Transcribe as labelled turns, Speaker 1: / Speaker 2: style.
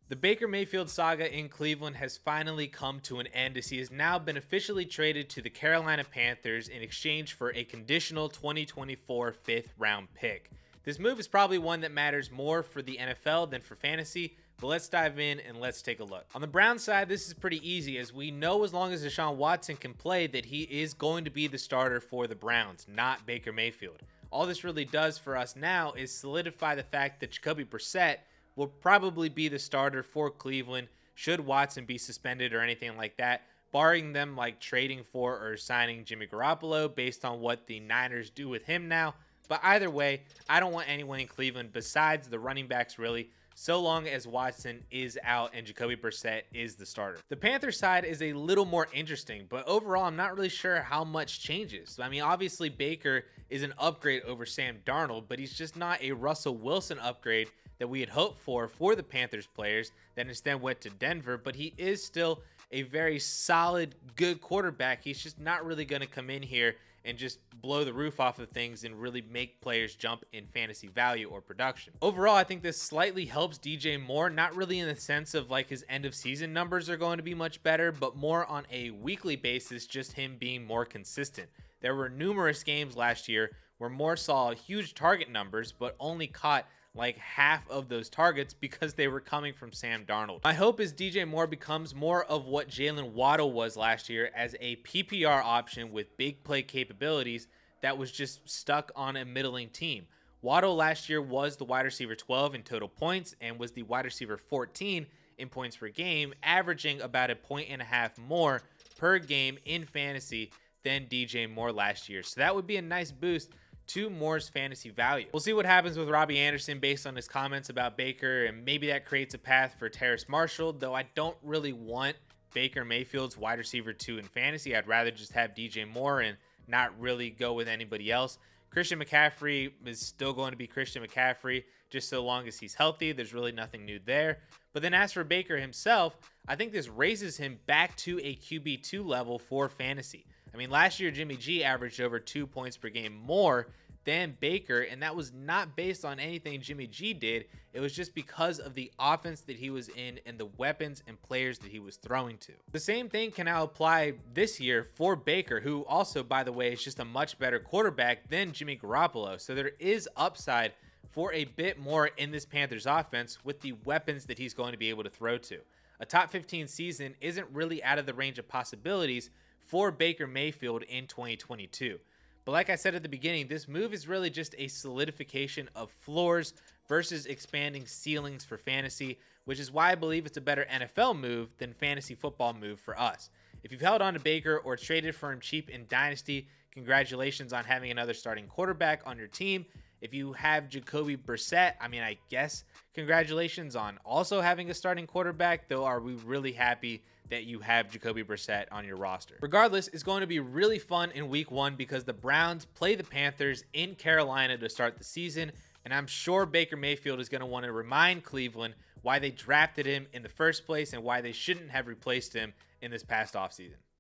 Speaker 1: The Baker Mayfield saga in Cleveland has finally come to an end as he has now been officially traded to the Carolina Panthers in exchange for a conditional 2024 fifth round pick. This move is probably one that matters more for the NFL than for fantasy, but let's dive in and let's take a look. On the Browns side, this is pretty easy as we know as long as Deshaun Watson can play that he is going to be the starter for the Browns, not Baker Mayfield. All this really does for us now is solidify the fact that Jacoby Brissett will probably be the starter for Cleveland should Watson be suspended or anything like that, barring them like trading for or signing Jimmy Garoppolo based on what the Niners do with him now. But either way, I don't want anyone in Cleveland besides the running backs really, so long as Watson is out and Jacoby Brissett is the starter. The Panthers side is a little more interesting, but overall I'm not really sure how much changes. I mean, obviously Baker is an upgrade over Sam Darnold, but he's just not a Russell Wilson upgrade that we had hoped for the Panthers players that instead went to Denver, but he is still a very solid, good quarterback. He's just not really going to come in here and just blow the roof off of things and really make players jump in fantasy value or production. Overall, I think this slightly helps DJ Moore, not really in the sense of like his end of season numbers are going to be much better, but more on a weekly basis, just him being more consistent. There were numerous games last year where Moore saw huge target numbers, but only caught like half of those targets because they were coming from Sam Darnold. My hope is DJ Moore becomes more of what Jalen Waddle was last year as a PPR option with big play capabilities that was just stuck on a middling team. Waddle last year was the wide receiver 12 in total points and was the wide receiver 14 in points per game, averaging about a point and a half more per game in fantasy than DJ Moore last year. So that would be a nice boost to Moore's fantasy value. We'll see what happens with Robbie Anderson based on his comments about Baker, and maybe that creates a path for Terrace Marshall, though I don't really want Baker Mayfield's wide receiver 2 in fantasy. I'd rather just have DJ Moore and not really go with anybody else. Christian McCaffrey is still going to be Christian McCaffrey just so long as he's healthy. There's really nothing new there. But then as for Baker himself, I think this raises him back to a QB2 level for fantasy. I mean, last year Jimmy G averaged over 2 points per game more than Baker, and that was not based on anything Jimmy G did. It was just because of the offense that he was in and the weapons and players that he was throwing to. The same thing can now apply this year for Baker, who also, by the way, is just a much better quarterback than Jimmy Garoppolo. So there is upside for a bit more in this Panthers offense with the weapons that he's going to be able to throw to. A top 15 season isn't really out of the range of possibilities for Baker Mayfield in 2022. But like I said at the beginning, this move is really just a solidification of floors versus expanding ceilings for fantasy, which is why I believe it's a better NFL move than fantasy football move for us. If you've held on to Baker or traded for him cheap in Dynasty, congratulations on having another starting quarterback on your team. If you have Jacoby Brissett, I mean, I guess congratulations on also having a starting quarterback, though are we really happy that you have Jacoby Brissett on your roster? Regardless, it's going to be really fun in week 1 because the Browns play the Panthers in Carolina to start the season, and I'm sure Baker Mayfield is going to want to remind Cleveland why they drafted him in the first place and why they shouldn't have replaced him in this past offseason.